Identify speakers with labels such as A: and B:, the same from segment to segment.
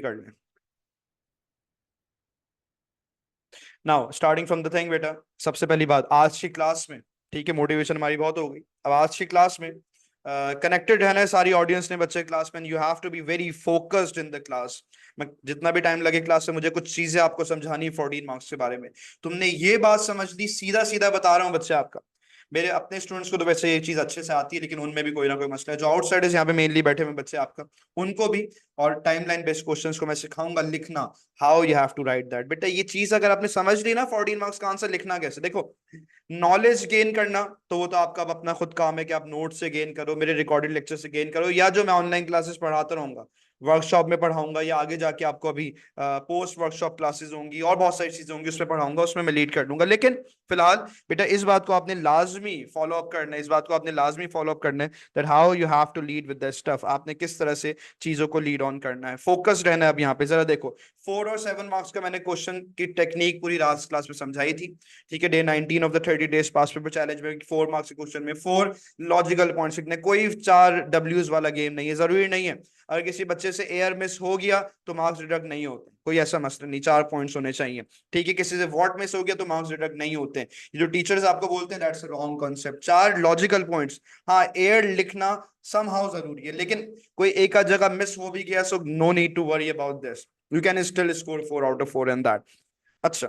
A: कर लें। Now starting from the thing बेटा, सबसे पहली बात आज की क्लास में, ठीक है, मोटिवेशन हमारी बहुत हो गई। अब आज की क्लास में कनेक्टेड रहना है सारी ऑडियंस ने, बच्चे क्लास में, you have to be very focused in the class. मैं जितना भी टाइम लगे क्लास में, मुझे कुछ चीजें आपको समझानी 14 मार्क्स के बारे में। तुमने ये बात समझ ली, सीधा सीधा बता रहा हूँ बच्चे आपका। मेरे अपने स्टूडेंट्स को तो वैसे ये चीज अच्छे से आती है, लेकिन उनमें भी कोई ना कोई मसला है। जो आउटसाइडर्स यहाँ पे मेनली बैठे हुए बच्चे आपका, उनको भी, और टाइमलाइन बेस्ड क्वेश्चंस को मैं सिखाऊंगा लिखना, how you have to write that. बेटा ये चीज अगर आपने समझ ली ना, 14 मार्क्स का आंसर लिखना कैसे, देखो नॉलेज गेन करना तो वो तो आपका अपना खुद काम है कि आप नोट से गेन करो, मेरे रिकॉर्डेड लेक्चर से गेन करो, या जो मैं ऑनलाइन क्लासेस पढ़ाता रहूंगा, वर्कशॉप में पढ़ाऊंगा, या आगे जाके आपको अभी पोस्ट वर्कशॉप क्लासेस होंगी और बहुत सारी चीजें होंगी उसमें पढ़ाऊंगा, उसमें मैं लीड कर दूंगा। लेकिन फिलहाल बेटा इस बात को आपने लाजमी फॉलो अप करना है, इस बात को आपने लाजमी फॉलो अप करना है, that how you have to lead with the stuff. आपने किस तरह से चीजों को लीड ऑन करना है, फोकस रहना है। अब यहाँ पे जरा देखो, 4 और 7 मार्क्स का मैंने क्वेश्चन की टेक्निक पूरी लास्ट क्लास में समझाई थी, ठीक है। Day 19 of the 30 days pass paper challenge में 4 मार्क्स के क्वेश्चन में 4 लॉजिकल पॉइंट्स लिखने, कोई 4 W's वाला गेम नहीं है, जरूरी नहीं है अगर किसी बच्चे से एयर मिस हो गया तो मार्क्स डिडक्ट नहीं होते, कोई ऐसा मसला नहीं, 4 पॉइंट्स होने चाहिए, ठीक है। किसी से वॉट मिस हो गया तो मार्क्स डिडक्ट नहीं होते। ये जो टीचर्स आपको बोलते हैं that's wrong concept. 4 logical points, हाँ एयर लिखना समहाउ जरूरी है, लेकिन कोई एक आध जगह मिस हो भी गया, so no need to worry about this, you can still score 4 out of 4 in that. अच्छा,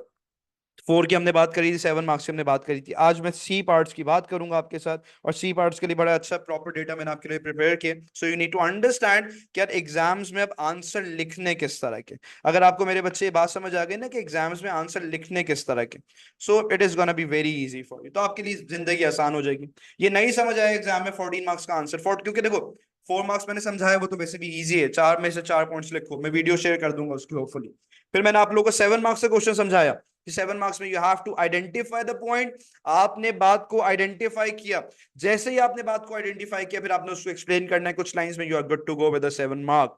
A: 4 की हमने बात करी थी, 7 मार्क्स की हमने बात करी थी। आज मैं सी पार्ट्स की बात करूंगा आपके साथ, और सी पार्ट्स के लिए बड़ा अच्छा प्रॉपर डेटा मैंने आपके लिए प्रिपेयर किया। So you need to understand कि यार एग्जाम्स में अब आंसर लिखने किस तरह के, अगर आपको मेरे बच्चे ये बात समझ आ गई ना कि एग्जाम्स में आंसर लिखने किस तरह के, so it is gonna be very easy for you, तो आपके लिए जिंदगी आसान हो जाएगी। ये नहीं समझ आया एग्जाम में 14 मार्क्स का आंसर, क्योंकि देखो 4 मार्क्स मैंने समझाया वो तो वैसे भी इजी है, 4 में से 4 पॉइंट्स लिखो, मैं वीडियो शेयर कर दूंगा उसकी होपफुली। फिर मैंने आप लोगों को 7 मार्क्स का क्वेश्चन समझाया कि 7 मार्क्स में you have to identify the point. आपने बात को आइडेंटिफाई किया, जैसे ही आपने बात को आइडेंटिफाई किया फिर आपने उसको एक्सप्लेन करना है कुछ लाइंस में, you are good to go with the 7 mark.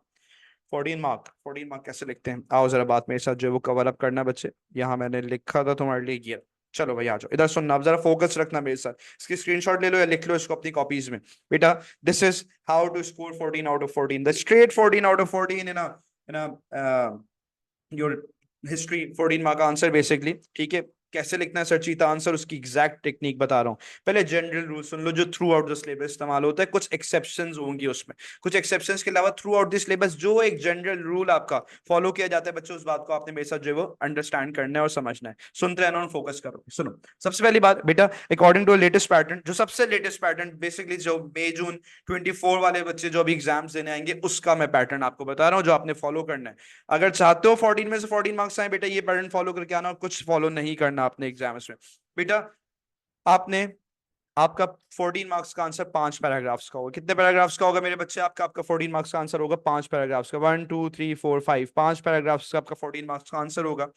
A: 14 mark कैसे लिखते हैं, आओ जरा बात मेरे साथ जो है वो कवर अप करना बच्चे। यहाँ मैंने लिखा था तुम्हारे लिए ये, चलो भाई आ जाओ इधर सुनना, अब जरा फोकस रखना मेरे साथ, इसकी स्क्रीनशॉट ले लो या लिख लो इसको अपनी कॉपीज में। बेटा this is how to score 14 out of 14, the straight 14 out of 14 in your history. 14 mark का आंसर बेसिकली, ठीक है। कैसे लिखना है सरचीता आंसर, उसकी एग्जैक्ट टेक्निक बता रहा हूं। पहले जनरल रूल सुन लो जो थ्रू आउट द सिलेबस इस्तेमाल होता है, कुछ एक्सेप्शंस होंगी उसमें, कुछ एक्सेप्शंस के अलावा थ्रू आउट द सिलेबस जो एक जनरल रूल आपका फॉलो किया जाता है बच्चों, उस बात को आपने मेरे साथ जो है वो अंडरस्टैंड करना है और समझना है। सुनते रहना और फोकस करो। सुनो, सबसे पहली बात बेटा, अकॉर्डिंग टू लेटेस्ट पैटर्न, जो सबसे लेटेस्ट पैटर्न बेसिकली जो मई जून 24 वाले बच्चे जो अभी एग्जाम्स देने आएंगे उसका मैं पैटर्न आपको बता रहा हूँ जो आपने फॉलो करना है। अगर चाहते हो 14 में से 14 मार्क्स आए बेटा, ये पैटर्न फॉलो करके आना, और कुछ फॉलो नहीं करना आपने एग्जाम्स में। बेटा आपने, आपका 14 मार्क्स का आंसर 5 पैराग्राफ्स का होगा। कितने पैराग्राफ्स का होगा मेरे बच्चे, आपका आपका 14 मार्क्स का आंसर होगा 5 पैराग्राफ्स का। 1 2 3 4 5, 5 पैराग्राफ्स का आपका 14 मार्क्स का आंसर होगा।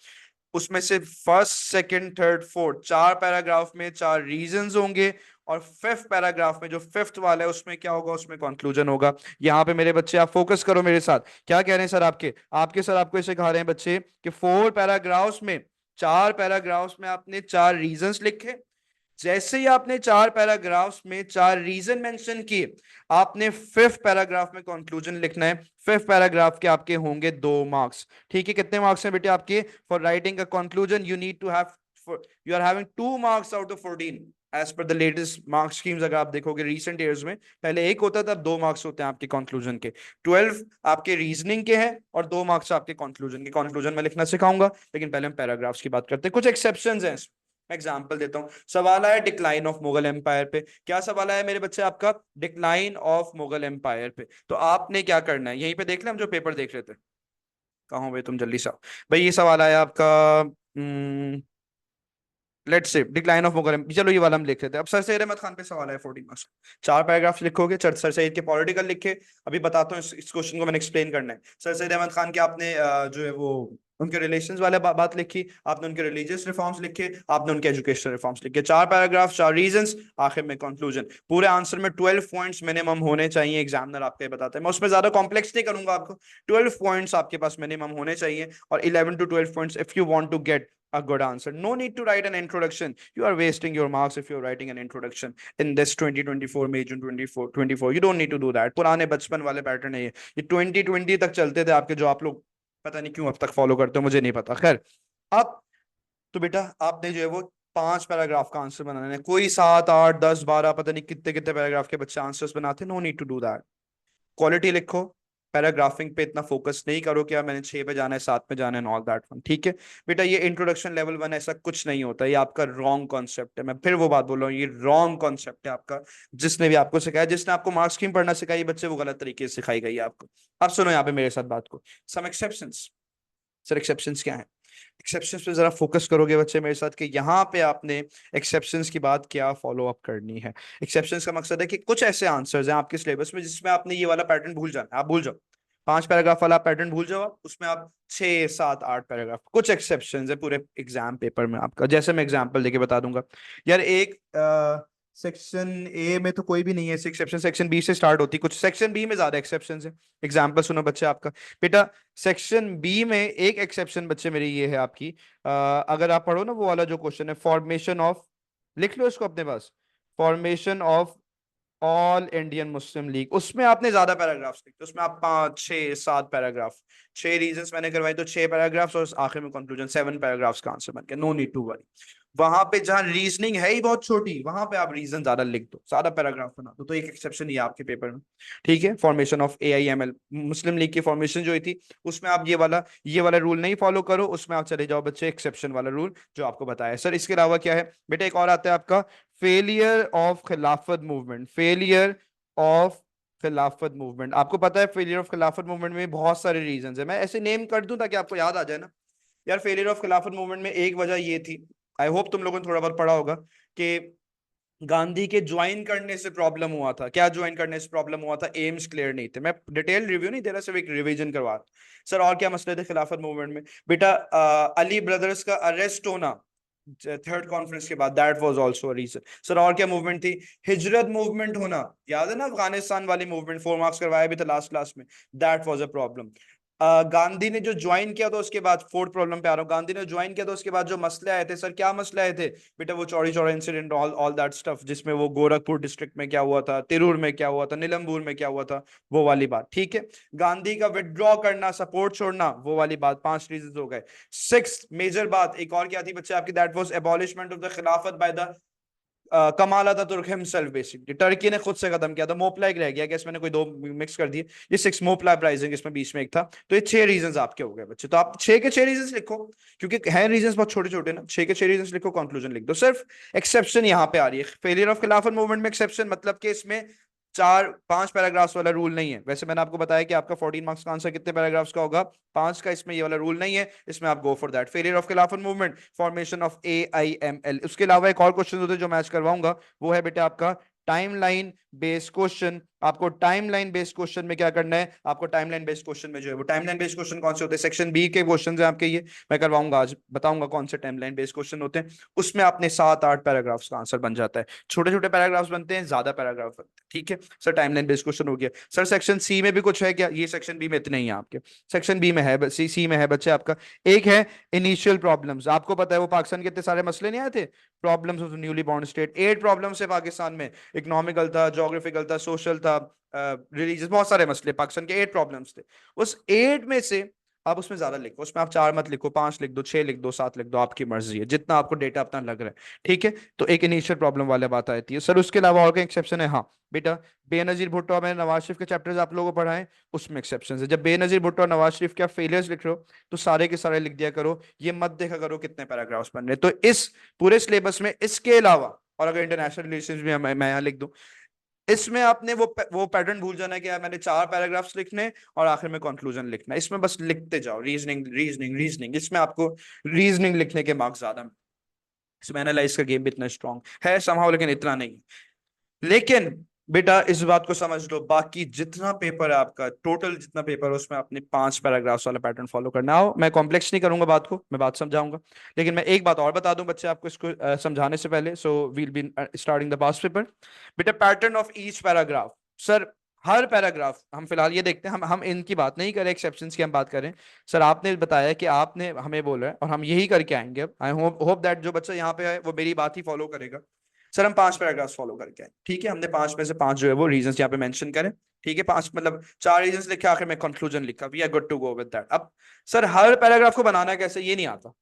A: उसमें से first second third fourth 4 paragraph में 4 रीजंस होंगे, और फिफ्थ पैराग्राफ में जो फिफ्थ वाला है उसमें क्या होगा, उसमें कंक्लूजन होगा। यहाँ पे मेरे बच्चे आप फोकस करो मेरे साथ, क्या कह रहे हैं सर आपके, आपके सर आपको ऐसे कहा रहे हैं बच्चे कि 4 पैराग्राफ्स में, 4 पैराग्राफ्स में आपने 4 रीजंस लिखे। जैसे ही आपने 4 पैराग्राफ्स में 4 रीजन मेंशन किए, आपने फिफ्थ पैराग्राफ में कंक्लूजन लिखना है। फिफ्थ पैराग्राफ के आपके होंगे 2 मार्क्स, ठीक है। कितने मार्क्स हैं बेटे आपके, for writing a conclusion you need to have, you are having 2 marks out of 14 as per the latest mark schemes. अगर आप देखोगे रिसेंट ईयर्स में, पहले एक होता था, अब 2 मार्क्स होते हैं आपके कंक्लूजन के। 12 आपके रीजनिंग के हैं और 2 मार्क्स आपके कंक्लूजन के। कंक्लूजन में लिखना सिखाऊंगा, लेकिन पहले हम पैराग्राफ्स की बात करते हैं। कुछ एक्सेप्शंस हैं, एग्जाम्पल देता हूं। सवाल आया डिक्लाइन ऑफ मुगल एम्पायर पे, क्या सवाल आया मेरे बच्चे आपका, डिक्लाइन ऑफ मुगल एम्पायर पे। तो आपने क्या करना है, यहीं पे देख ले, हम जो पेपर देख रहे थे, कहाँ हो भाई तुम, जल्दी से आओ भाई। ये सवाल आया आपका, let's say decline of Mughal, चलो ये वाला हम लिख लेते हैं। अब सर सैयद अहमद खान पे सवाल है 14 मार्क्स, 4 पैराग्राफ लिखोगे। सर सैयद के पॉलिटिकल लिखे, अभी बताता हूँ इस क्वेश्चन को मैंने एक्सप्लेन करना है। सर सैयद अहमद खान के आपने जो है वो उनके रिलेशंस वाले बात लिखी, आपने उनके रिलीजियस रिफॉर्म्स लिखे, आपने उनके एजुकेशनल रिफॉर्म्स लिखे। 4 पैराग्राफ, 4 रीजंस, आखिर में कंक्लूजन। पूरे आंसर में 12 पॉइंट्स मिनिमम होने चाहिए, एग्जामिनर आपको ये बताता है। मैं उसमें ज्यादा कॉम्प्लेक्स नहीं करूंगा आपको, 12 पॉइंट्स आपके पास मिनिमम होने चाहिए, और 11 to 12 points if you want to get a good answer. No need to write an introduction. You are wasting your marks if you're writing an introduction in this 2024 May June 24 You don't need to do that. पुराने बचपन वाले pattern है ये 2020 तक चलते थे आपके, जो आप लोग पता नहीं क्यों अब तक फॉलो करते हो, मुझे नहीं पता। खैर, अब तो बेटा आपने जो है वो 5 पैराग्राफ का आंसर बनाना है। कोई 7 8 10 12 पता नहीं कितने कितने पैराग्राफ के बच्चे आंसर्स बनाते, no need to do that. Quality लिखो, पैराग्राफिंग पे इतना फोकस नहीं करो कि यार मैंने 6 पे जाना है, 7 पे जाना है, ऑल दैट वन। ठीक है बेटा, ये इंट्रोडक्शन लेवल 1 ऐसा कुछ नहीं होता, ये आपका रॉन्ग कॉन्सेप्ट है। मैं फिर वो बात बोल रहा हूँ, ये रॉन्ग कॉन्सेप्ट है आपका। जिसने भी आपको सिखाया, जिसने आपको मार्क्स स्कीम पढ़ना सिखाई बच्चे, वो गलत तरीके से सिखाई गई है आपको। अब सुनो यहाँ पे मेरे साथ बात को, सम एक्सेप्शंस। सर एक्सेप्शंस क्या है? एक्सेप्शंस पे जरा फोकस करोगे बच्चे मेरे साथ, कि यहाँ पे आपने एक्सेप्शंस की बात क्या फॉलो अप करनी है। एक्सेप्शंस का मकसद है कि कुछ ऐसे आंसर्स हैं आपके सिलेबस में जिसमें आपने ये वाला पैटर्न भूल जाना है, आप भूल जाओ। 5 पैराग्राफ वाला पैटर्न भूल जाओ आप, उसमें आप 6 7 8 पैराग्राफ। कुछ एक्सेप्शंस है पूरे एग्जाम पेपर में आपका, जैसे मैं एग्जाम्पल देके बता दूंगा। यार एक सेक्शन ए में तो कोई भी नहीं है एक्सेप्शन, सेक्शन बी से स्टार्ट होती, कुछ सेक्शन बी में ज्यादा एक्सेप्शन है। एग्जाम्पल सुनो बच्चे आपका, बेटा सेक्शन बी में एक एक्सेप्शन बच्चे मेरी ये है आपकी, अगर आप पढ़ो ना वो वाला जो क्वेश्चन है, फॉर्मेशन ऑफ, लिख लो इसको अपने पास, formation of all Indian Muslim league, उसमें आपने ज्यादा पैराग्राफ्स लिखे, उसमें आप 5 6 7 पैराग्राफ, 6 रीजंस मैंने करवाई तो 6 पैराग्राफ्स, और आखिर में कंक्लूजन 7 पैराग्राफ्स का आंसर बन गया। No need to worry. वहां पे जहां रीजनिंग है ही बहुत छोटी, वहां पे आप रीजन ज्यादा लिख दो, ज्यादा पैराग्राफ बना दो, तो एक एक्सेप्शन ही है आपके पेपर में। ठीक है, formation of AIML Muslim league की फॉर्मेशन जो हुई थी, उसमें आप ये वाला रूल नहीं फॉलो करो, उसमें आप चले जाओ बच्चे एक्सेप्शन वाला रूल जो आपको बताया। सर इसके अलावा क्या है बेटा? एक और आता है आपका, फेलियर ऑफ खिलाफत मूवमेंट। फेलियर ऑफ खिलाफत मूवमेंट, आपको पता है फेलियर ऑफ खिलाफत मूवमेंट में बहुत सारे रीजंस है, मैं ऐसे नेम कर दूं ताकि आपको याद आ जाए ना। यार फेलियर ऑफ खिलाफत मूवमेंट में एक वजह ये थी, आई होप तुम लोगों ने थोड़ा बहुत पढ़ा होगा, कि गांधी के ज्वाइन करने से प्रॉब्लम हुआ था। क्या ज्वाइन करने से प्रॉब्लम हुआ था? एम्स क्लियर नहीं थे। मैं डिटेल रिव्यू नहीं दे रहा, सिर्फ एक रिवीजन करवा रहा। सर और क्या मसले थे खिलाफत मूवमेंट में? बेटा अली ब्रदर्स का अरेस्ट होना थर्ड कॉन्फ्रेंस के बाद, that was also a reason. Sir और क्या मूवमेंट थी? हिजरत मूवमेंट होना, याद है ना अफगानिस्तान वाली मूवमेंट, 4 मार्क्स करवाया भी था लास्ट क्लास में, that was a problem. Gandhi ने जो ज्वाइन किया था उसके बाद, फोर्थ प्रॉब्लम पे आ रहा हूँ, गांधी ने ज्वाइन किया था उसके बाद जो मसले आए थे, सर क्या मसले आए थे बेटा? वो चौड़ी चौड़ा incident, all all that stuff, जिसमें वो गोरखपुर डिस्ट्रिक्ट में क्या हुआ था, तिरूर में क्या हुआ था, निलंबूर में क्या हुआ था, वो वाली बात। ठीक है, गांधी का विड्रॉ करना, सपोर्ट छोड़ना, वो वाली बात। 5 रीजन हो गए। सिक्स मेजर बात एक और क्या थी बच्चे आपकी? दैट वाज एबॉलिशमेंट ऑफ द खिलाफत by the Kemal Ataturk himself. Basically Turkey ने खुद से खत्म किया था। मोपला एक रह गया, कि मैंने कोई 2 मिक्स कर दिए, ये 6 मोपला अपराइजिंग इसमें बीच में एक था। तो ये 6 रीजंस आपके हो गए बच्चे, तो आप 6 के 6 रीजंस लिखो, क्योंकि है रीजंस बहुत छोटे छोटे ना। 6 के 6 रीजंस लिखो, कंक्लूजन लिख दो। सिर्फ एक्सेप्शन यहाँ पे आ रही है, फेलियर ऑफ खिलाफत मूवमेंट में एक्सेप्शन, मतलब कि इसमें 4 5 पैराग्राफ्स वाला रूल नहीं है। वैसे मैंने आपको बताया कि आपका 14 मार्क्स का आंसर कितने पैराग्राफ्स का होगा? 5 का। इसमें ये वाला रूल नहीं है, इसमें आप go for that. Failure of खिलाफत मूवमेंट, फॉर्मेशन ऑफ AIML। उसके अलावा एक और क्वेश्चन होते हैं जो मैच करवाऊंगा, वो है बेटा आपका टाइमलाइन बेस्ड क्वेश्चन। आपको टाइमलाइन बेस्ड क्वेश्चन में क्या करना है? आपको टाइमलाइन बेस्ड क्वेश्चन में जो है वो टाइमलाइन बेस्ड क्वेश्चन कौन से होते हैं? सेक्शन बी के क्वेश्चन है आपके, ये मैं करवाऊंगा आज, बताऊंगा कौन से टाइमलाइन बेस्ड क्वेश्चन होते हैं। उसमें आपने 7 8 पैराग्राफ्स का आंसर बन जाता है। छोटे छोटे पैराग्राफ्स बनते हैं, ज्यादा पैराग्राफ बनते हैं। ठीक है सर, टाइमलाइन बेस्ड क्वेश्चन हो गया। सर सेक्शन सी में भी कुछ है क्या? ये सेक्शन बी में इतने ही है आपके। सेक्शन बी में है, सी में है बच्चे आपका, एक है इनिशियल प्रॉब्लम्स। आपको पता है वो पाकिस्तान के इतने सारे मसले नहीं आए थे, problems of newly born state. 8 problems है पाकिस्तान में, इकोनॉमिकल था, ज्योग्राफिकल था, सोशल था, रिलीजियस, बहुत सारे मसले। पाकिस्तान के 8 प्रॉब्लम्स थे। उस 8 में से आप उसमें ज्यादा लिखो, उसमें आप 4 मत लिखो, 5 लिख दो, 6 लिख दो, 7 लिख दो, आपकी मर्जी है, जितना आपको डेटा अपना लग रहा है। ठीक है, तो एक इनिशियल प्रॉब्लम वाले बात आती है। सर उसके अलावा और क्या एक्सेप्शन है? हाँ बेटा, बेनजीर भुट्टो, मैंने नवाज शरीफ के चैप्टर्स आप लोगों को पढ़ाए, उसमें एक्सेप्शन है। जब बेनजीर भुट्टो और नवाज शरीफ के आप फेलियर्स लिख रहे हो, तो सारे के सारे लिख दिया करो, ये मत देखा करो कितने पैराग्राफ्स बन रहे। तो इस पूरे सिलेबस में इसके अलावा, और अगर इंटरनेशनल रिलेशंस भी मैं यहाँ लिख दूं, इसमें आपने वो पैटर्न भूल जाना है कि यार मैंने 4 पैराग्राफ्स लिखने और आखिर में कंक्लूजन लिखना है। इसमें बस लिखते जाओ, रीजनिंग रीजनिंग रीजनिंग, इसमें आपको रीजनिंग लिखने के मार्क्स ज्यादा मिलेंगे। इसमें एनालाइज का गेम भी इतना स्ट्रांग है समहाउ, लेकिन इतना नहीं। लेकिन बेटा इस बात को समझ लो, बाकी जितना पेपर है आपका, टोटल जितना पेपर है, उसमें आपने 5 पैराग्राफ्स वाला पैटर्न फॉलो करना। आओ मैं कॉम्प्लेक्स नहीं करूंगा बात को, मैं बात समझाऊंगा। लेकिन मैं एक बात और बता दूं बच्चे आपको, इसको समझाने से पहले, so will be starting the past paper. बेटा pattern of each paragraph. Sir हर पैराग्राफ, हम फिलहाल ये देखते हैं, हम इनकी बात नहीं करें, एक्सेप्शंस की हम बात करें। सर आपने बताया कि आपने हमें बोला है, और हम यही करके आएंगे अब। आई होप दैट जो बच्चा यहाँ पे है वो मेरी बात ही फॉलो करेगा। सर हम 5 पैराग्राफ फॉलो करके आए, ठीक है, हमने 5 में से 5 जो है वो रीजंस यहाँ पे मेंशन करें, ठीक है, 5 मतलब 4 रीजंस लिखे, आखिर में कंक्लूजन लिखा, we are good to go with that. अब सर हर पैराग्राफ को बनाना कैसे, ये नहीं आता,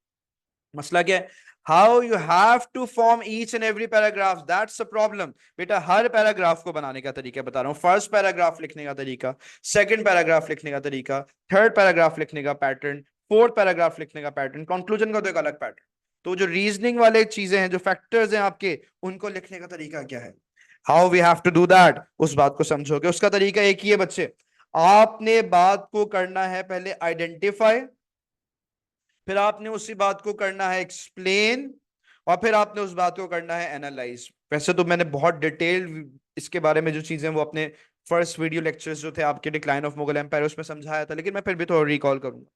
A: मसला क्या है, how you have to form each and every paragraph, that's a problem. बेटा हर पैराग्राफ को बनाने का तरीका बता रहा हूँ, फर्स्ट पैराग्राफ लिखने का तरीका, सेकंड पैराग्राफ लिखने का तरीका, थर्ड पैराग्राफ लिखने का पैटर्न, फोर्थ पैराग्राफ लिखने का पैटर्न, कंक्लूजन का तो एक अलग पैटर्न। तो जो रीजनिंग वाले चीजें हैं, जो फैक्टर्स हैं आपके, उनको लिखने का तरीका क्या है, how we have to do that, उस बात को समझोगे। उसका तरीका एक ही है बच्चे, आपने बात को करना है पहले आइडेंटिफाई, फिर आपने उसी बात को करना है एक्सप्लेन, और फिर आपने उस बात को करना है एनालाइज। वैसे तो मैंने बहुत डिटेल इसके बारे में जो चीजें वो अपने फर्स्ट वीडियो लेक्चर्स जो थे आपके डिक्लाइन ऑफ मुगल एम्पायर उसमें समझाया था, लेकिन मैं फिर भी थोड़ा रिकॉल करूंगा।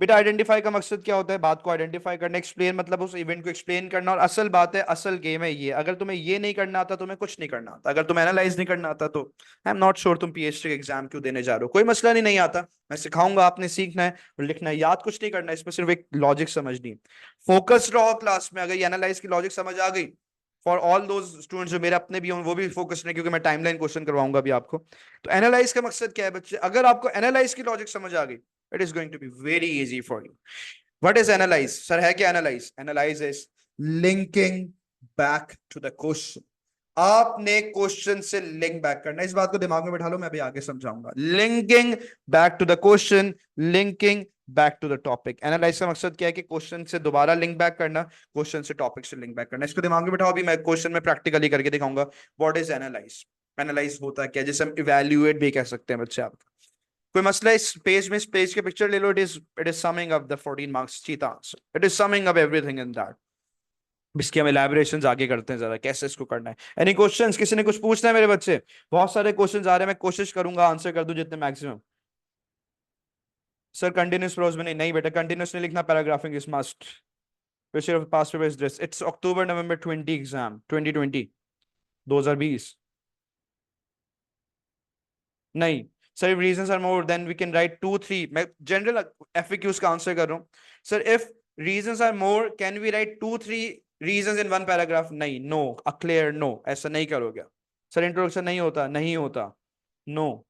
A: बेटा आइडेंटिफाई का मकसद क्या होता है, बात को आइडेंटिफाई करना, एक्सप्लेन मतलब उस इवेंट को एक्सप्लेन करना, और असल बात है, असल गेम है ये, अगर तुम्हें ये नहीं करना आता तुम्हें कुछ नहीं करना आता, अगर तुम्हें एनालाइज नहीं करना आता तो आई एम नॉट श्योर तुम पीएचडी एग्जाम क्यों देने जा रहे हो। कोई मसला नहीं, नहीं आता, मैं सिखाऊंगा, आपने सीखना है और लिखना है, याद कुछ नहीं करना है, इसमें सिर्फ एक लॉजिक समझनी है। फोकस रहो क्लास में, अगर ये एनालाइज की लॉजिक समझ आ गई, फॉर ऑल दोज स्टूडेंट्स जो मेरे अपने भी हों वो भी फोकस नहीं, क्योंकि मैं टाइमलाइन क्वेश्चन करवाऊंगा अभी आपको। तो एनालाइज का मकसद क्या है बच्चे, अगर आपको एनालाइज की लॉजिक समझ आ गई, it is going to be very easy for you. What is analyze? Sir है क्या analyze? Analyze is linking back to the question. आपने क्वेश्चन से लिंक बैक करना, इस बात को दिमाग में बैठा लो, मैं अभी आगे समझाऊंगा। Linking back to the question, linking back to the topic. Analyse का मकसद क्या है कि क्वेश्चन से दोबारा लिंक बैक करना, क्वेश्चन से टॉपिक से लिंक बैक करना। इसको दिमाग में बैठाओ, अभी मैं क्वेश्चन में प्रैक्टिकली करके दिखाऊंगा व्हाट इज एनालाइज। एनालाइज होता है क्या, जैसे हम इवेल्युएट भी कह सकते हैं बच्चे आपका। कोई मसला इस पेज में, इस पेज के पिक्चर ले लो, it is summing up the 14 marks चीता answer, it is summing up everything in that. इसकी हम एलैबोरेशंस आगे करते हैं जरा, कैसे इसको करना है। एनी क्वेश्चंस, किसी ने कुछ पूछना है मेरे बच्चे? बहुत सारे क्वेश्चंस आ रहे हैं, मैं कोशिश करूंगा आंसर कर दूं जितने मैक्सिमम। सर कंटिन्यूस प्रोज में नहीं, नहीं बेटा कंटिन्यूस नहीं लिखना, पैराग्राफिंग इज मस्ट, सिर्फ past paper is this, it's October November 20 exam 2020 2020। नहीं sir, reasons are more than we can write 2 3, मैं जनरल एफएक्यूज का आंसर कर रहा हूं। Sir if reasons are more can we write 2 3 reasons in one paragraph? नहीं, no, a clear no, ऐसा नहीं करोगे। सर इंट्रोडक्शन नहीं होता, नहीं होता, नो।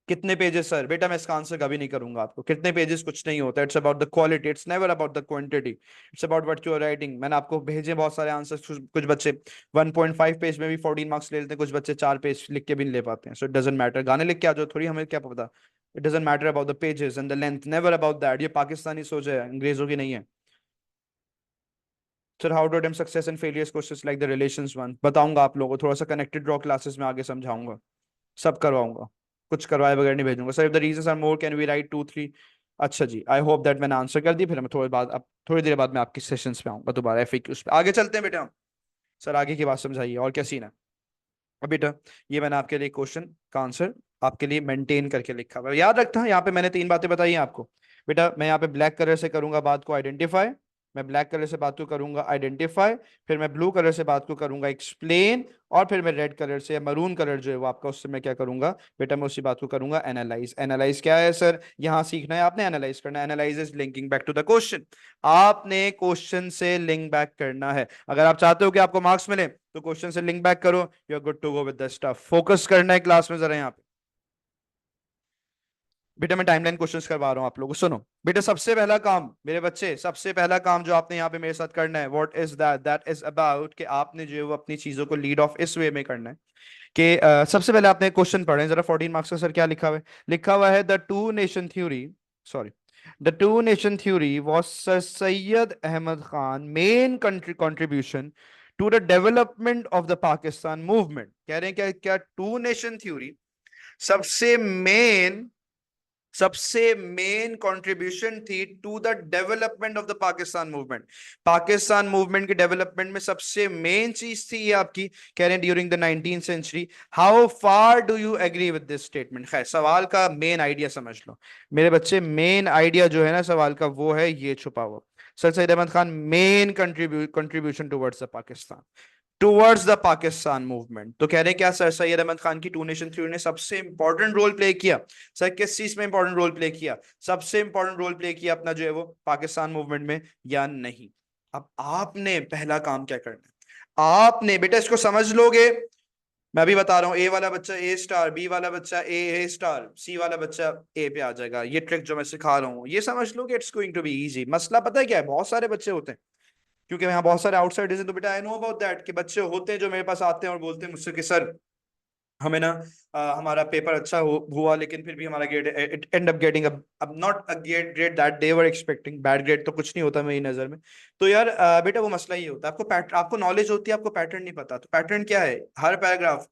A: कितने पेजेस सर? बेटा मैं इसका आंसर कभी नहीं करूंगा आपको, कितने पेजेस कुछ नहीं होता, it's about the quality, it's never about the quantity, it's about what you are writing. मैंने आपको भेजे बहुत सारे आंसर्स, कुछ बच्चे 1.5 पेज में भी 14 मार्क्स ले लेते हैं, कुछ बच्चे 4 पेज लिख के भी नहीं ले पाते हैं। सो इट डजंट मैटर, गाने लिख के आ जाओ, थोड़ी हमें क्या पता। It doesn't matter about the pages and the length, never about that. ये पाकिस्तानी सोच है, अंग्रेजों की नहीं है। Sir how to attempt success and failures questions like the relations one, बताऊंगा आप लोगों को, थोड़ा सा कनेक्टेड ड्रॉ क्लासेस में आगे समझाऊंगा, सब करवाऊंगा, कुछ करवाए बगैर नहीं भेजूंगा। Sir if the reasons are more can we write 2 3? अच्छा जी, आई होप दैट मैंने आंसर कर दी, फिर मैं थोड़ी बाद, अब थोड़ी देर बाद मैं आपके सेशंस पे आऊंगा दोबारा एफएक्यूज पे। आगे चलते हैं बेटा हम। सर आगे की बात समझाइए, और क्या सीन है? अब बेटा ये मैंने आपके लिए क्वेश्चन का आंसर आपके लिए मेंटेन करके लिखा हुआ है, याद रखता हूँ। यहाँ पे मैंने 3 बातें बताई हैं आपको। बेटा मैं यहाँ पे ब्लैक कलर से करूंगा बात को आइडेंटिफाई, मैं ब्लैक कलर से बात को करूंगा आइडेंटिफाई, फिर मैं ब्लू कलर से बात को करूंगा एक्सप्लेन, और फिर मैं रेड कलर से या मरून कलर जो है वो आपका, उससे मैं क्या करूंगा बेटा, मैं उसी बात को करूंगा एनालाइज। एनालाइज क्या है सर? यहाँ सीखना है आपने, एनालाइज करना है। Analyse is linking back to the question, आपने क्वेश्चन से लिंक बैक करना है। अगर आप चाहते हो कि आपको मार्क्स मिले तो क्वेश्चन से लिंक बैक करो, you are good to go with the stuff. Focus करना है क्लास में जरा यहाँ पे। बेटा मैं टाइमलाइन क्वेश्चंस करवा रहा हूँ आप लोगों को, सुनो बेटा। सबसे पहला काम मेरे बच्चे, सबसे पहला काम जो आपने यहाँ पे मेरे साथ करना है, what is that? That is about कि आपने जो है वो अपनी चीजों को लीड ऑफ इस वे में करना है कि सबसे पहले आपने क्वेश्चन पढ़े जरा, 14 मार्क्स का। सर क्या लिखा हुआ है? लिखा हुआ है the two nation theory, sorry, the two nation theory was sir Syed Ahmad Khan main contribution to the development of the Pakistan movement. कह रहे हैं क्या, क्या टू नेशन थ्योरी सबसे मेन, सबसे मेन कंट्रीब्यूशन थी to the development of the Pakistan movement. Pakistan movement के development में सबसे मेन चीज थी ये आपकी, कह रहे हैं during the 19th century. How far do you agree with this statement? खैर सवाल का मेन आइडिया समझ लो मेरे बच्चे, मेन आइडिया जो है ना सवाल का वो है ये छुपा हुआ। Sir Syed Ahmad Khan main contribution towards the Pakistan, towards the Pakistan movement. तो कह रहे हैं क्या सर सैयद अहमद खान की टू नेशन थ्योरी ने सबसे इंपॉर्टेंट रोल प्ले किया? सर किस चीज में इंपॉर्टेंट रोल प्ले किया? सबसे इंपॉर्टेंट रोल प्ले किया अपना जो है वो पाकिस्तान मूवमेंट में, या नहीं? अब आपने पहला काम क्या करना है, आपने बेटा इसको समझ लोगे, मैं भी बता रहा हूँ, ए वाला बच्चा ए स्टार, बी वाला बच्चा ए स्टार, सी वाला बच्चा ए पे आ जाएगा। ये ट्रिक जो मैं सिखा रहा हूँ ये समझ लो कि it's going to be easy. मसला पता है क्या है, बहुत सारे बच्चे होते हैं, क्योंकि यहाँ बहुत सारे आउटसाइडर्स हैं, तो बेटा आई नो अबाउट दैट कि बच्चे होते हैं जो मेरे पास आते हैं और बोलते हैं मुझसे कि सर हमें ना हमारा पेपर अच्छा हुआ लेकिन फिर भी हमारा grade it end up getting अब not a grade that they were expecting, bad grade तो कुछ नहीं होता मेरी नजर में। तो यार बेटा वो मसला ही होता है, आपको पैटर्न, आपको नॉलेज होती है, आपको पैटर्न नहीं पता। तो पैटर्न क्या है, हर पैराग्राफ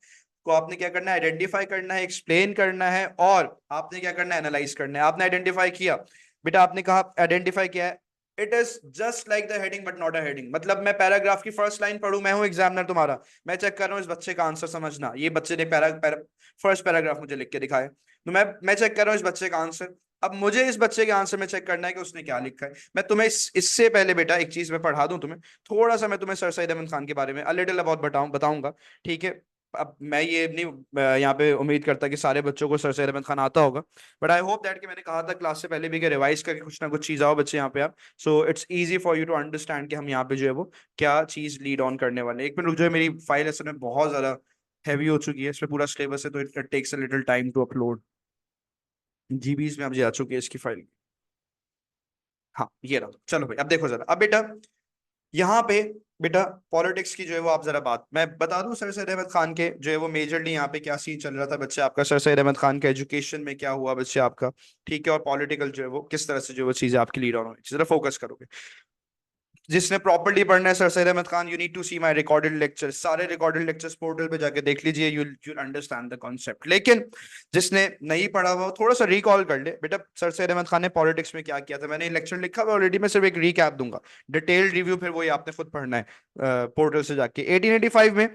A: को आपने क्या करना है, आइडेंटिफाई करना है, एक्सप्लेन करना है, और आपने क्या करना है, एनालाइज करना है। आपने आइडेंटिफाई किया, बेटा आपने कहा आइडेंटिफाई किया है, it is just like the heading but not a heading. मतलब मैं पैराग्राफ की फर्स्ट लाइन पढ़ूं, मैं हूं एग्जामिनर तुम्हारा, मैं चेक कर रहा हूँ इस बच्चे का आंसर समझना, ये बच्चे ने फर्स्ट पैराग्राफ मुझे लिख के दिखाया, तो मैं चेक कर रहा हूँ इस बच्चे का आंसर। अब मुझे इस बच्चे के आंसर में चेक करना है कि उसने क्या लिखा है। मैं तुम्हें इससे पहले बेटा एक चीज मैं पढ़ा दूं तुम्हें, थोड़ा सा मैं तुम्हें सर सईद अहमद खान के बारे में अ लिटिल अबाउट बताऊंगा, ठीक है। अब मैं ये नहीं यहाँ पे उम्मीद करता कि सारे बच्चों को सर सैयद अहमद खान आता होगा, बट आई होप दैट कि मैंने कहा था क्लास से पहले भी कि रिवाइज करके कुछ ना कुछ चीज आओ बच्चे यहाँ पे आप, so it's easy for you to understand कि हम यहाँ पे जो है वो क्या चीज लीड ऑन करने वाले हैं। एक मिनट रुक जाओ, मेरी फाइल असल में बहुत ज्यादा हैवी हो चुकी है, इसमें पूरा सिलेबस है, तो it takes a little time to upload. GBs में अब जा चुकी है इसकी फाइल। हाँ ये रहा, चलो भाई अब देखो जरा, अब बेटा यहाँ पे बेटा पॉलिटिक्स की जो है वो आप जरा बात मैं बता दूं, सर सैयद अहमद खान के जो है वो मेजरली यहाँ पे क्या सीन चल रहा था बच्चे आपका, सर सैयद अहमद खान का एजुकेशन में क्या हुआ बच्चे आपका, ठीक है, और पॉलिटिकल जो है वो किस तरह से जो वो चीजें आपकी लीड ऑन हुई, इस तरह फोकस करोगे। जिसने प्रॉपर्ली पढ़ना है sir Syed Ahmad Khan, you need to see my recorded lecture, सारे रिकॉर्डेड लेक्चर्स पोर्टल पे जाके देख लीजिए, you you understand the concept. लेकिन जिसने नहीं पढ़ा हुआ थोड़ा सा रिकॉल कर ले बेटा, सर सैयद अहमद खान ने पॉलिटिक्स में क्या किया था, मैंने लेक्चर लिखा हुआ ऑलरेडी, मैं सिर्फ एक रिकैप दूंगा, डिटेल्ड रिव्यू फिर वही आपने खुद पढ़ना है पोर्टल से जाके। 1885 में,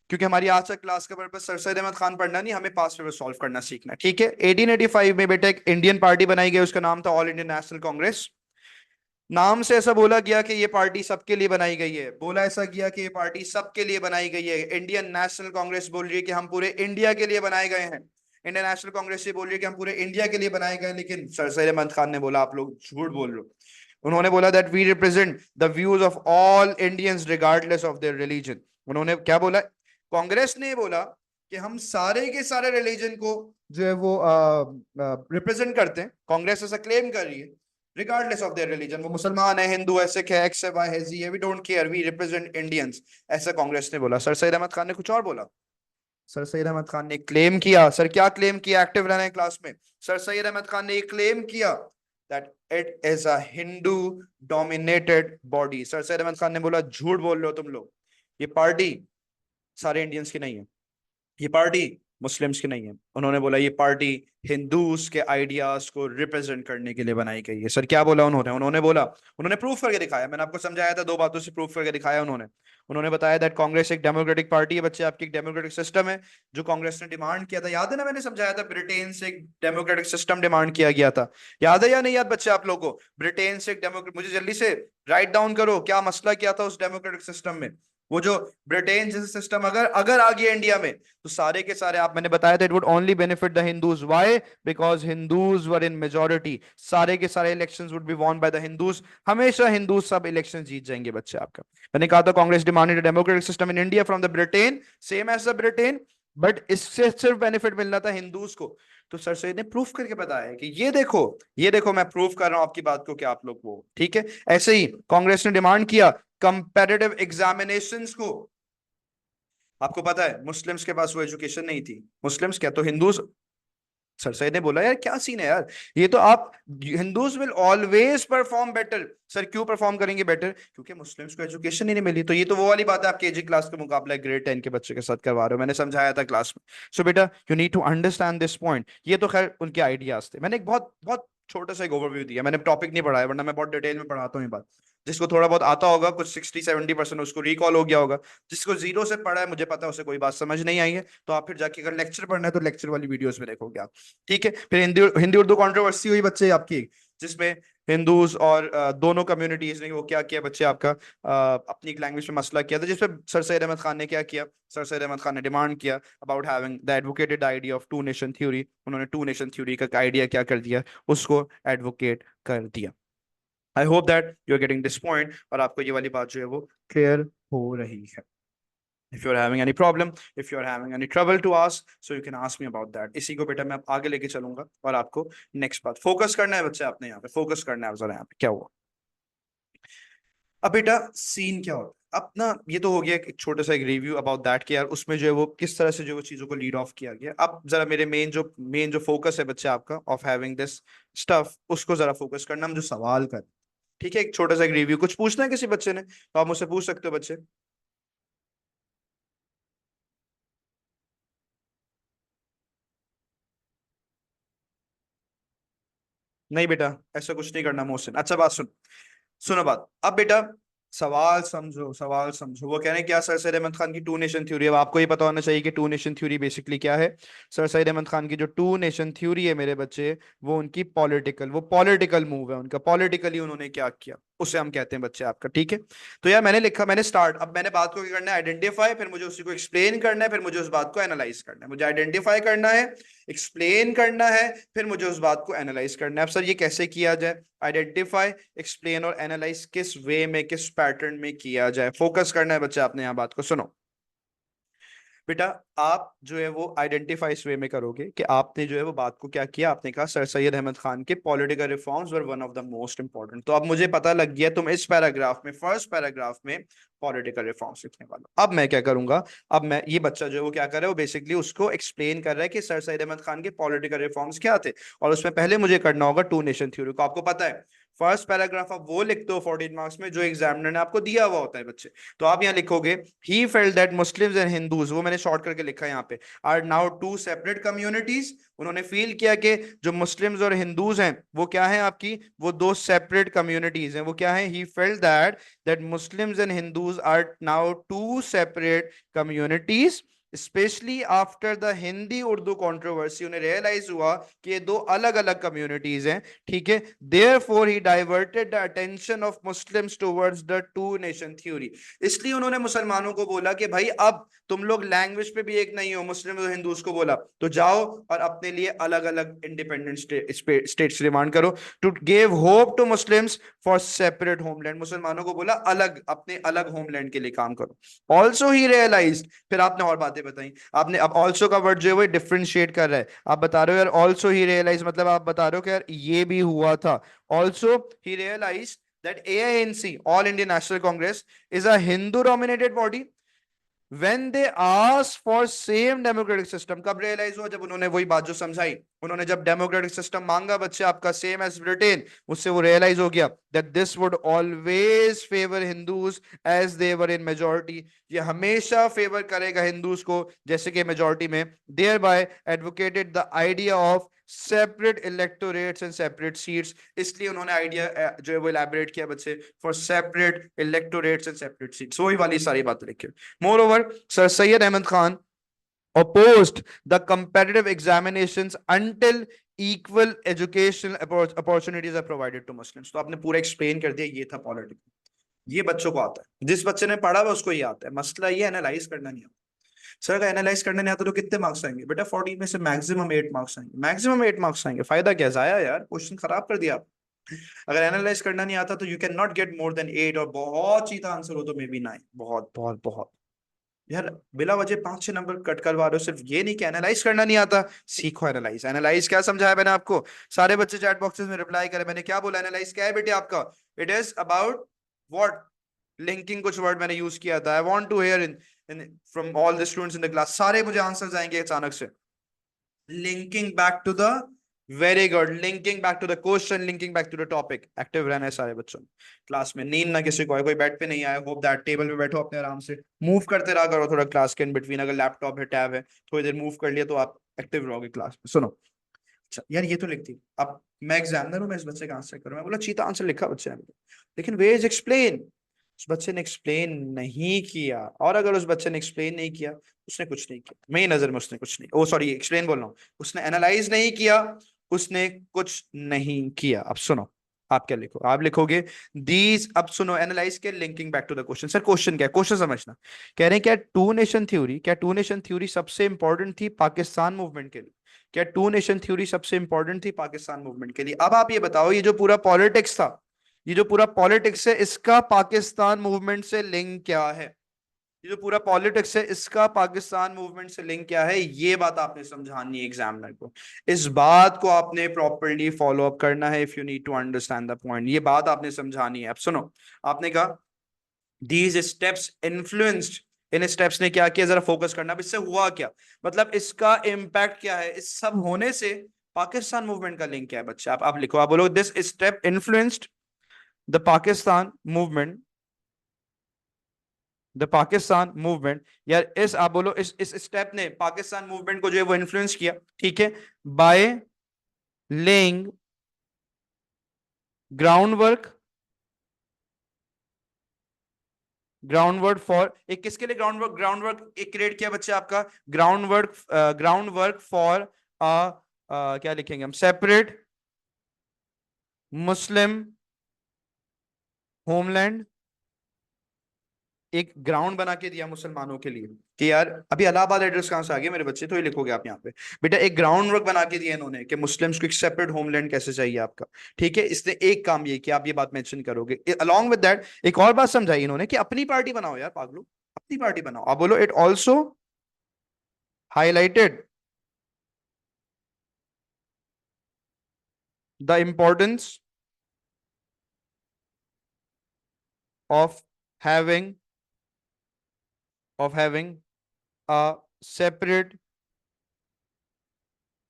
A: क्योंकि हमारी आज तक क्लास का पर्पस सर सैयद अहमद खान पढ़ना नहीं, हमें पास पेपर सॉल्व करना सीखना है, ठीक है। 1885 में बेटा एक इंडियन पार्टी बनाई गई, उसका नाम था ऑल इंडियन नेशनल कांग्रेस। नाम से ऐसा बोला गया कि ये पार्टी सबके लिए बनाई गई है, बोला ऐसा गया कि ये पार्टी सबके लिए बनाई गई है। इंडियन नेशनल कांग्रेस बोल रही है कि हम पूरे इंडिया के लिए बनाए गए हैं, इंडियन नेशनल कांग्रेस ये बोल रही है कि हम पूरे इंडिया के लिए बनाए गए हैं, लेकिन सर सैयद अहमद खान ने बोला आप लोग झूठ बोल रहे हो। उन्होंने बोला that we represent the views of all Indians regardless of their religion. उन्होंने क्या बोला, कांग्रेस ने बोला कि हम सारे के सारे रिलीजन को जो है वो रिप्रेजेंट करते हैं, कांग्रेस ऐसा क्लेम कर रही है, रिगार्डलेस ऑफ देयर रिलीजन, वो मुसलमान है, हिंदू है, सिख है, एक्स है, वाई है, जी है, we don't care, we represent Indians, ऐसा कांग्रेस ने बोला। सर सैयद अहमद खान ने कुछ और बोला, सर सैयद अहमद खान ने क्लेम किया, सर क्या क्लेम किया, एक्टिव रहना है क्लास में, सर सैयद अहमद खान ने क्लेम किया that it is a Hindu dominated body. Sir Syed Ahmad Khan ने बोला झूठ बोल रहे हो तुम लोग, ये पार्टी सारे इंडियंस की नहीं है, ये पार्टी मुस्लिम्स की नहीं है। उन्होंने बोला ये पार्टी हिंदूज के आइडियाज को रिप्रेजेंट करने के लिए बनाई गई है। सर क्या बोला उन्होंने, उन्होंने बोला, उन्होंने प्रूफ करके दिखाया, मैंने आपको समझाया था, दो बातों से प्रूफ करके दिखाया उन्होंने। उन्होंने बताया दैट कांग्रेस एक डेमोक्रेटिक पार्टी है बच्चे आपकी, एक डेमोक्रेटिक सिस्टम है जो कांग्रेस ने डिमांड किया था, याद है ना, मैंने समझाया था ब्रिटेन से एक डेमोक्रेटिक सिस्टम डिमांड किया गया था, याद है या नहीं याद बच्चे आप लोगों को, ब्रिटेन से एक डेमोक्रेट, मुझे जल्दी से राइट डाउन करो क्या मसला क्या था उस डेमोक्रेटिक सिस्टम में। वो जो ब्रिटेन जैसे सिस्टम अगर अगर आ गया इंडिया में, तो सारे के सारे आप, मैंने बताया था, it would only benefit the Hindus, why, because Hindus were in majority, सारे के सारे elections would be won by the Hindus, हमेशा हिंदूज सब इलेक्शन जीत जाएंगे बच्चे आपका। मैंने कहा था Congress demanded a democratic system in India from the Britain, same as the Britain, but इससे सिर्फ बेनिफिट मिलना था हिंदूज को। तो सर सैयद ने प्रूफ करके बताया है कि ये देखो मैं प्रूफ कर रहा हूं आपकी बात को कि आप लोग वो ठीक है। ऐसे ही कांग्रेस ने डिमांड किया कंपैरेटिव एग्जामिनेशंस को, आपको पता है मुस्लिम्स के पास वो एजुकेशन नहीं थी, मुस्लिम्स क्या तो हिंदूज, सर सैयद ने बोला यार क्या सीन है यार, ये तो आप, Hindus will always perform better. Sir क्यों परफॉर्म करेंगे बेटर, क्योंकि मुस्लिम्स को एजुकेशन ही नहीं मिली। तो ये तो वो वाली बात है, आप केजी क्लास का मुकाबला ग्रेड 10 के बच्चे के साथ करवा रहे हो, मैंने समझाया था क्लास में। सो बेटा you need to understand this point. ये तो खैर उनके आइडियाज थे, मैंने एक बहुत बहुत छोटा सा एक ओवरव्यू दिया, मैंने टॉपिक नहीं पढ़ाया, वरना मैं बहुत डिटेल में पढ़ाता हूँ ये बात। जिसको थोड़ा बहुत आता होगा, कुछ 60-70% उसको रिकॉल हो गया होगा, जिसको जीरो से पढ़ा है मुझे पता है उसे कोई बात समझ नहीं आई है, तो आप फिर जाके अगर लेक्चर पढ़ना है तो लेक्चर वाली वीडियोस में देखोगे आप, ठीक है। फिर हिंदी हिंदी उर्दू कंट्रोवर्सी हुई बच्चे आपकी, जिसमें हिंदूज और दोनों कम्युनिटीज ने वो क्या किया बच्चे आपका, अपनी लैंग्वेज में मसला किया था, जिसपे सर सैयद अहमद खान ने क्या किया, सर सैयद अहमद खान ने डिमांड किया about having the advocated idea of two nation theory. उन्होंने टू नेशन थ्योरी का आइडिया क्या कर दिया, उसको एडवोकेट कर दिया। I hope that you are getting this point, और आपको ये वाली बात जो है वो क्लियर हो रही है. If you're having any problem, if you're having any trouble to ask, so you can ask me about that. इसी को बेटा मैं अब आगे लेके चलूंगा और आपको नेक्स्ट बात फोकस करना है बच्चे, आपने यहाँ पे फोकस करना है जरा यहाँ पे क्या हुआ. अब बेटा सीन क्या होता है अब ना, ये तो हो गया एक छोटा सा एक रिव्यू अबाउट दैट कि यार उसमें जो है वो किस तरह से जो वो चीजों को लीड ऑफ किया गया. अब जरा मेरे मेन जो फोकस है बच्चे आपका ऑफ हैविंग दिस स्टफ, उसको जरा फोकस करना, हम जो सवाल कर. ठीक है, एक छोटा सा एक रिव्यू. कुछ पूछना है किसी बच्चे ने तो आप मुझसे पूछ सकते हो बच्चे. नहीं बेटा, ऐसा कुछ नहीं करना मोहसिन. अच्छा बात सुन, सुनो बात. अब बेटा सवाल समझो, सवाल समझो. वो कह रहे हैं क्या सर सैयद अहमद खान की टू नेशन थ्योरी. अब आपको ये पता होना चाहिए कि टू नेशन थ्योरी बेसिकली क्या है. सर सैयद अहमद खान की जो टू नेशन थ्योरी है मेरे बच्चे, वो उनकी पॉलिटिकल, वो पॉलिटिकल मूव है उनका. पॉलिटिकली उन्होंने क्या किया उसे हम कहते हैं बच्चे आपका. ठीक है, तो यार मैंने लिखा, मैंने स्टार्ट, अब मैंने बात को क्या करना है, आइडेंटिफाई, फिर मुझे उसी को एक्सप्लेन करना है, फिर मुझे उस बात को एनालाइज करना है. मुझे आइडेंटिफाई करना है, एक्सप्लेन करना है, फिर मुझे उस बात को एनालाइज करना है. अब सर ये कैसे किया जाए, आइडेंटिफाई, एक्सप्लेन और एनालाइज किस वे में, किस पैटर्न में किया जाए. फोकस करना है बच्चे आपने, यहाँ बात को सुनो. बेटा आप जो है वो आइडेंटिफाई इस वे में करोगे कि आपने जो है वो बात को क्या किया. आपने कहा सर सैयद अहमद खान के political reforms were one of the most important. तो अब मुझे पता लग गया तुम इस पैराग्राफ में, फर्स्ट पैराग्राफ में पॉलिटिकल रिफॉर्म्स लिखने वाला. अब मैं क्या करूंगा, अब मैं, ये बच्चा जो है वो क्या कर रहा है, वो बेसिकली उसको एक्सप्लेन कर रहा है कि सर सैयद अहमद खान के पॉलिटिकल रिफॉर्म्स क्या थे. और उसमें पहले मुझे करना होगा टू नेशन थ्योरी को. आपको पता है फर्स्ट पैराग्राफ आप वो लिखते हो 14 मार्क्स में जो एग्जामिनर ने आपको दिया हुआ होता है बच्चे. तो आप यहाँ लिखोगे he felt that Muslims and Hindus, वो मैंने शॉर्ट करके लिखा है यहाँ पे, are now two separate communities. उन्होंने फील किया कि जो मुस्लिम्स और हिंदूज हैं वो क्या है आपकी, वो दो सेपरेट कम्युनिटीज हैं. वो क्या है, he felt that Muslims and Hindus are now two separate communities, especially after the Hindi Urdu controversy. उन्हें रियलाइज हुआ कि ये दो अलग अलग कम्युनिटीज हैं. ठीक है, therefore he diverted the attention of Muslims towards the two nation theory. इसलिए उन्होंने मुसलमानों को बोला कि भाई अब तुम लोग लैंग्वेज पे भी एक नहीं हो, मुस्लिम और हिंदूज को बोला तो जाओ और अपने लिए अलग अलग इंडिपेंडेंट स्टेट्स डिमांड करो. To give hope to Muslims for separate homeland. मुसलमानों को बोला अलग, अपने अलग होमलैंड के लिए काम करो. ऑल्सो ही रियलाइज, फिर आपने और बातें बताई. आपने अब ऑल्सो का वर्ड जो है वो डिफरेंशिएट कर रहा है. आप बता रहे हो यार ऑल्सो ही रियलाइज, मतलब आप बता रहे हो कि यार ये भी हुआ था. Also he realise that AINC, All India National Congress, is a Hindu dominated body. When they ask for same democratic system, कब रियलाइज हुआ, जब उन्होंने वही बात जो समझाई, उन्होंने जब डेमोक्रेटिक सिस्टम मांगा बच्चे आपका सेम एज ब्रिटेन, उससे वो रियलाइज हो गया that this would always favour Hindus as they were in majority. ये हमेशा फेवर करेगा हिंदूज को जैसे कि मेजोरिटी में. Thereby advocated the idea of separate electorates and separate seats. इसलिए उन्होंने आइडिया जो है वो इलैबोरेट किया बच्चे for separate electorates and separate seats. वही वाली सारी बातें लिखी. मोर Sir Syed Ahmed Khan opposed the competitive examinations until equal educational opportunities are provided to Muslims. तो आपने पूरा एक्सप्लेन कर दिया, ये था पॉलिटिक्स. ये बच्चों को आता है, जिस बच्चे ने पढ़ा हुआ उसको ये आता है. मसला ये एनालाइज करना नहीं आता. सर अगर एनालाइज करना नहीं आता तो कितने मार्क्स आएंगे बेटा, 40 में से मैक्सिमम 8 मार्क्स आएंगे. मैक्सिमम 8 मार्क्स आएंगे, फायदा क्या, जाया यार, क्वेश्चन खराब कर दिया आप. अगर एनालाइज करना नहीं आता तो you can not get more than 8, और बहुत सीधा आंसर हो तो मे बी 9. बहुत बहुत बहुत यार, बिला वजह 5-6 नंबर कट करवा रहे हो. सिर्फ ये नहीं कि एनालाइज करना नहीं आता, सीखो एनालाइज. एनालाइज क्या समझाया मैंने आपको, सारे बच्चे चैट बॉक्सेस में रिप्लाई करें. मैंने क्या बोला, एनालाइज क्या है बेटे आपका, it is about what, linking. कुछ वर्ड मैंने यूज किया था. I want to hear in from all the students in the class, सारे मुझे आंसर्स आएंगे अचानक से. Linking back to the, very good, linking back to the question, linking back to the topic. Active रहना है सारे बच्चों. क्लास में नींद ना किसी को है, कोई बेड पे नहीं आया, होप दैट टेबल पे बैठो अपने आराम से, मूव करते रहा करो थोड़ा क्लास के इन बिटवीन. अगर लैपटॉप है, टैब है, थोड़ी देर मूव कर लिया तो आप एक्टिव रहोगे क्लास में. सुनो, अच्छा यार ये तो लिखती, अब मैं एग्जामिनर हूं, मैं इस बच्चे का आंसर करूं. मैं बोला चीता आंसर लिखा बच्चे ने, लेकिन वे इज एक्सप्लेन. उस बच्चे ने एक्सप्लेन नहीं किया, और अगर उस बच्चे ने एक्सप्लेन नहीं किया, उसने कुछ नहीं किया. मेरी नजर में उसने कुछ नहीं, ओ सॉरी एक्सप्लेन बोल रहा हूँ, उसने एनालाइज नहीं किया, उसने कुछ नहीं किया. अब सुनो, आप क्या लिखो, आप लिखोगे दीज. अब सुनो, एनालाइज के linking back to the question. Sir question क्या है, क्वेश्चन समझना. कह रहे हैं क्या टू नेशन थ्योरी, क्या टू नेशन थ्योरी सबसे इंपॉर्टेंट थी पाकिस्तान मूवमेंट के लिए, क्या टू नेशन थ्योरी सबसे इंपॉर्टेंट थी पाकिस्तान मूवमेंट के लिए. अब आप ये बताओ, ये जो पूरा पॉलिटिक्स था, ये जो पूरा पॉलिटिक्स है इसका पाकिस्तान मूवमेंट से लिंक क्या है, ये जो पूरा पॉलिटिक्स है इसका पाकिस्तान मूवमेंट से लिंक क्या है, ये बात आपने समझानी है एग्जामिनर को। इस बात को आपने प्रॉपरली फॉलो अप करना है, if you need to understand the point, ये बात आपने समझानी है। अब सुनो, आपने कहा दीज स्टेप्स इन्फ्लुएंस्ड, इन स्टेप्स ने क्या किया, जरा फोकस करना। अब इससे हुआ क्या, मतलब इसका इम्पैक्ट क्या है, इस सब होने से पाकिस्तान मूवमेंट का लिंक क्या है बच्चे, आप लिखो, आप बोलो this step influenced the Pakistan movement, the Pakistan movement, यार इस आप बोलो इस स्टेप ने पाकिस्तान मूवमेंट को जो है वो इन्फ्लुएंस किया, ठीक है, by laying ground work, ground work for, एक किसके लिए ग्राउंड वर्क एक क्रिएट किया बच्चे आपका, ग्राउंड वर्क फॉर क्या लिखेंगे हम, सेपरेट मुस्लिम होमलैंड, एक ग्राउंड बना के दिया मुसलमानों के लिए कि यार, अभी इलाहाबाद एड्रेस कहां से आ गया मेरे बच्चे, तो ये लिखोगे आप यहाँ पे बेटा, एक ग्राउंड वर्क बना के दिया इन्होंने कि मुस्लिम्स को एक सेपरेट होमलैंड कैसे चाहिए आपका, ठीक है। इसने एक काम ये कि आप ये बात मेंशन करोगे, अलॉन्ग विद दैट एक और बात समझाई इन्होंने कि अपनी पार्टी बनाओ यार पागलो, अपनी पार्टी बनाओ। आप बोलो it also highlighted the importance of having a separate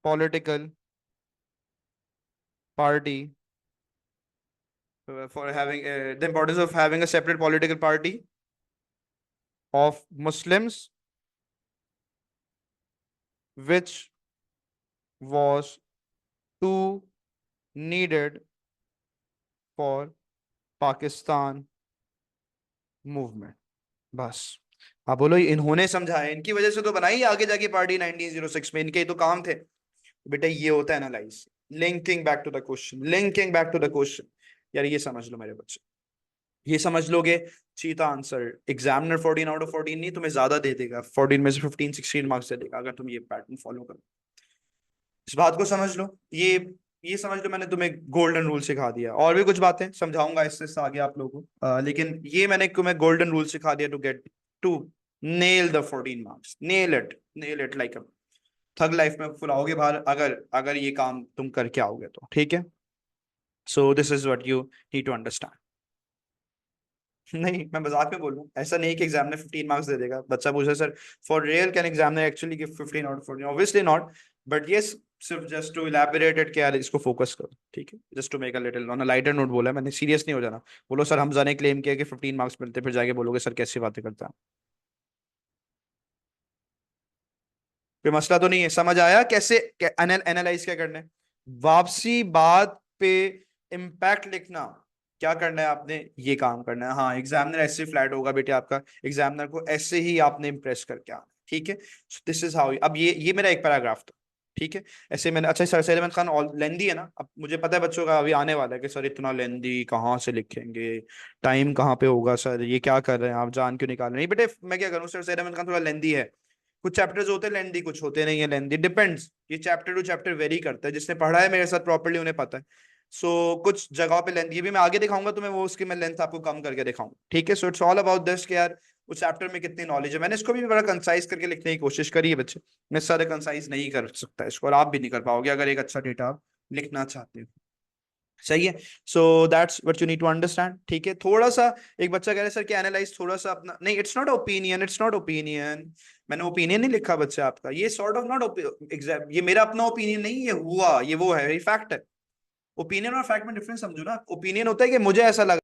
A: political party, for having the importance of having a separate political party of Muslims, which was too needed for Pakistan movement। बस आप बोलो इन्होंने समझाया, इनकी वजह से तो बनाई आगे जाके पार्टी 1906 में, इनके ही तो काम थे बेटा। ये होता है analyse, linking back to the question, linking back to the question. यार ये समझ लो मेरे बच्चे, ये समझ लोगे चीता आंसर, एग्जामिनर 14 आउट ऑफ 14 नहीं तुम्हें ज्यादा दे देगा, 14 में से 15 16 मार्क्स दे देगा अगर तुम ये पैटर्न फॉलो करो। इस बात को समझ लो, ये समझ लो मैंने तुम्हें गोल्डन रूल सिखा दिया, और भी कुछ बातें समझाऊंगा इससे आगे आप लोगों को, लेकिन ये मैंने तुम्हें गोल्डन रूल सिखा दिया to get to nail the 14 marks, nail it like a thug life में फुलाओगे बाहर, अगर अगर ये काम तुम करके आओगे तो, ठीक है। So this is what you need to understand. नहीं मैं मजाक में बोलूं, ऐसा नहीं कि एग्जामिनर 15 मार्क्स दे देगा। बच्चा पूछे sir for real can examiner actually give 15 out of 14, obviously not, but yes सिर्फ जस्ट टू इलैबोरेट इट, क्या इसको फोकस करो, ठीक है, just to make a little on a lighter note बोला मैंने, सीरियस नहीं हो जाना। बोलो सर हमजा ने क्लेम किया कि 15 मार्क्स मिलते, फिर जाके बोलोगे सर कैसी बातें करता है। कोई मसला तो नहीं है, समझ आया कैसे एनालाइज क्या करना है, वापसी बात पे इम्पैक्ट लिखना, क्या करना है आपने, ये काम करना है। हाँ एग्जामिनर ऐसे फ्लैट होगा बेटे आपका, एग्जामिनर को ऐसे ही आपने इंप्रेस करके आना, ठीक है। दिस इज हाउ, अब ये मेरा एक पैराग्राफ था, ठीक है। ऐसे मैंने, अच्छा सर सैयद अहमद खान ऑल लेंदी है ना, अब मुझे पता है बच्चों का अभी आने वाला है कि सर इतना लेंदी कहाँ से लिखेंगे, टाइम कहाँ पे होगा सर, ये क्या कर रहे हैं आप, जान क्यों निकाल रहे हैं। नहीं बेटे मैं क्या करूँ, सर सैयद अहमद खान थोड़ा लेंदी है, कुछ चैप्टर्स होते हैं लेंदी, कुछ होते नहीं है लेंदी, डिपेंड्स, ये चैप्टर टू चैप्टर वेरी करता है, जिसने पढ़ा है मेरे साथ प्रॉपर्ली उन्हें पता है। कुछ जगहों पे लेंथ, ये भी मैं आगे दिखाऊंगा तुम्हें, वो उसकी मैं लेंथ आपको कम करके दिखाऊंगा, ठीक है। So it's all about this कि यार उस चैप्टर में कितनी नॉलेज है, मैंने इसको भी बड़ा कंसाइज करके लिखने की कोशिश करी है बच्चे, मैं सारे कंसाइज नहीं कर सकता इसको, और आप भी नहीं कर पाओगे अगर एक अच्छा डेटा आप लिखना चाहते हो, सही है। So that's what you need to understand, ठीक है। थोड़ा सा एक बच्चा कह रहा है सर कि एनालाइज थोड़ा सा अपना, नहीं it's not opinion, it's not opinion, मैंने ओपिनियन नहीं लिखा बच्चा आपका, ये सॉर्ट ऑफ नॉट एग्जैक्ट, ये मेरा अपना ओपिनियन नहीं, ये हुआ, ये वो है, ये फैक्ट है। ओपिनियन और फैक्ट में डिफरेंस समझो ना, ओपिनियन होता है कि मुझे ऐसा लगा